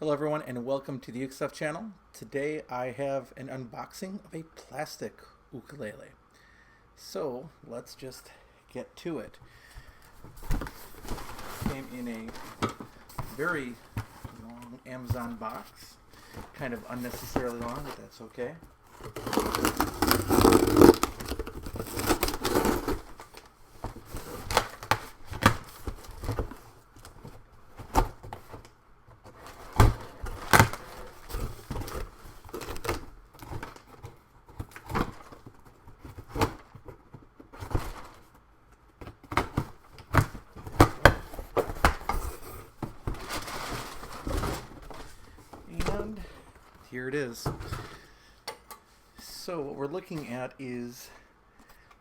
Hello everyone and welcome to the UkeStuff channel. Today I have an unboxing of a plastic ukulele. So let's just get to it. Came in a very long Amazon box. Kind of unnecessarily long, but that's okay. And here it is. So what we're looking at is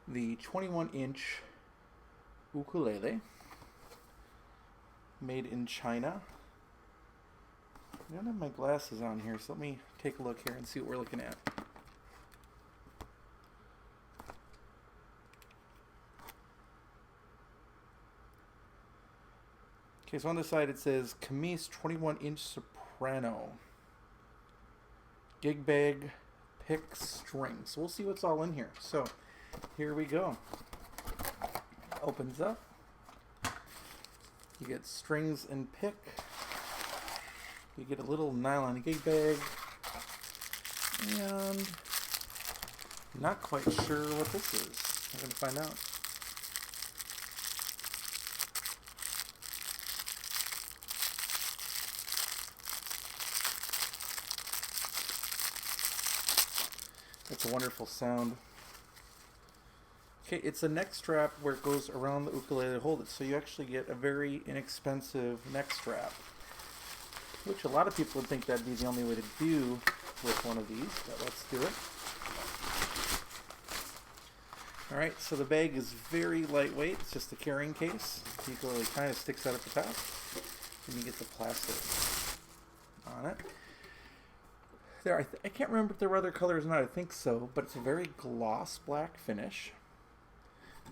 the 21-inch ukulele made in China. I don't have my glasses on here, so let me take a look here and see what we're looking at. Okay, so on the side it says Kmise 21-inch Soprano. Gig bag pick string. So we'll see what's all in here. So here we go. Opens up. You get strings and pick. You get a little nylon gig bag. And not quite sure what this is. I'm going to find out. It's a wonderful sound. Okay, it's a neck strap where it goes around the ukulele to hold it, so you actually get a very inexpensive neck strap, which a lot of people would think that'd be the only way to do with one of these, but let's do it. Alright, so the bag is very lightweight. It's just a carrying case. The ukulele kind of sticks out at the top, and you get the plastic on it. There, I can't remember if there were other colors or not. I think so, but it's a very gloss black finish.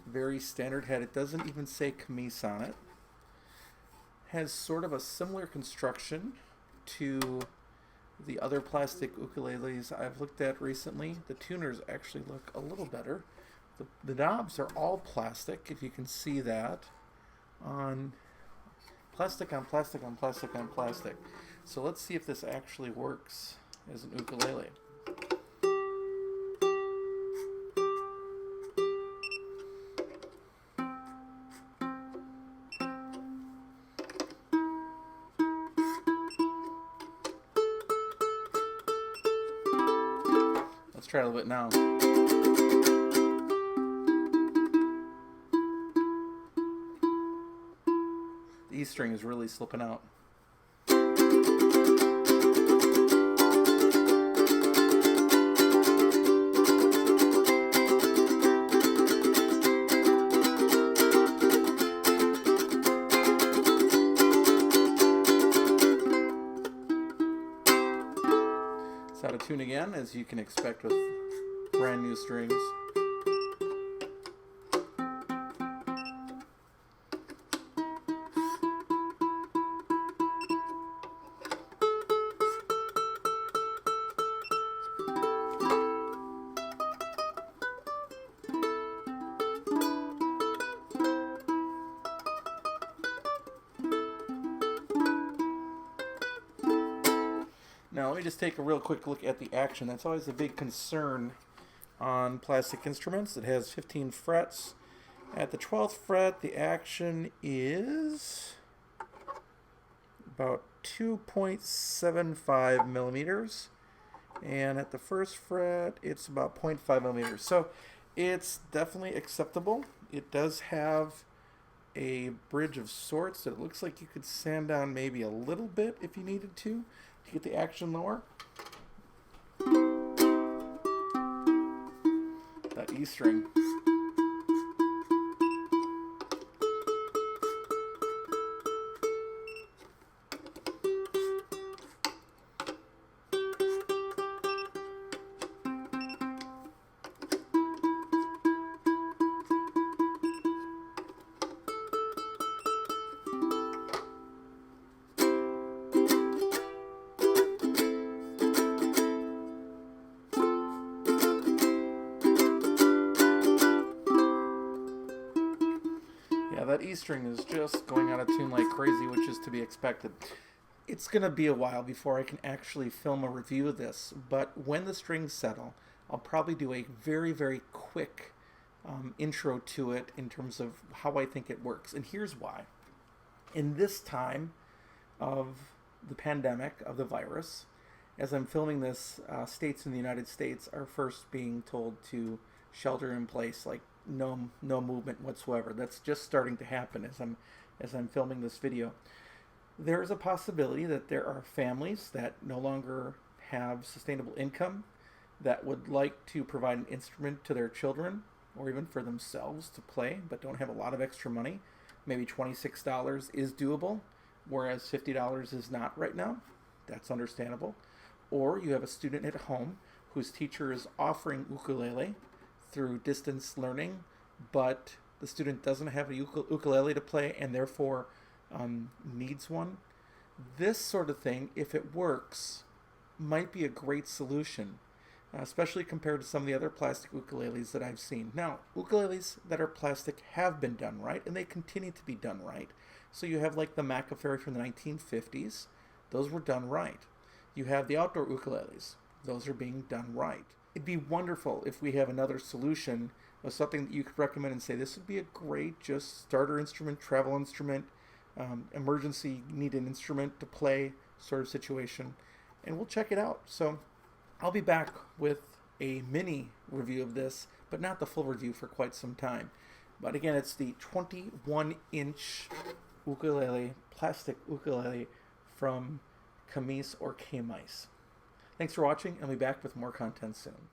Very standard head. It doesn't even say Kmise on it. Has sort of a similar construction to the other plastic ukuleles I've looked at recently. The tuners actually look a little better. The knobs are all plastic, if you can see that. On plastic on plastic on plastic on plastic. So let's see if this actually works as an ukulele. Let's try it a little bit now. The E string is really slipping out. It's out of tune again, as you can expect with brand new strings. Now let me just take a real quick look at the action. That's always a big concern on plastic instruments. It has 15 frets. At the 12th fret, the action is about 2.75 millimeters. And at the first fret, it's about 0.5 millimeters. So it's definitely acceptable. It does have a bridge of sorts that it looks like you could sand down maybe a little bit if you needed to get the action lower. That E string. string is just going out of tune like crazy, which is to be expected. It's going to be a while before I can actually film a review of this, but when the strings settle, I'll probably do a very, very quick intro to it in terms of how I think it works. And here's why. In this time of the pandemic, of the virus, as I'm filming this, states in the United States are first being told to shelter in place, like no movement whatsoever. That's just starting to happen as I'm filming this video. There is a possibility that there are families that no longer have sustainable income that would like to provide an instrument to their children or even for themselves to play, but don't have a lot of extra money. Maybe $26 is doable, whereas $50 is not right now. That's understandable. Or you have a student at home whose teacher is offering ukulele through distance learning, but the student doesn't have a ukulele to play and therefore needs one. This sort of thing, if it works, might be a great solution, especially compared to some of the other plastic ukuleles that I've seen. Now, ukuleles that are plastic have been done right, and they continue to be done right. So you have like the Macaferry from the 1950s. Those were done right. You have the outdoor ukuleles. Those are being done right. It'd be wonderful if we have another solution of something that you could recommend and say, this would be a great just starter instrument, travel instrument, emergency need an instrument to play sort of situation, and we'll check it out. So I'll be back with a mini review of this, but not the full review for quite some time. But again, it's the 21-inch ukulele, plastic ukulele from Kmise or Kmise. Thanks for watching, and I'll be back with more content soon.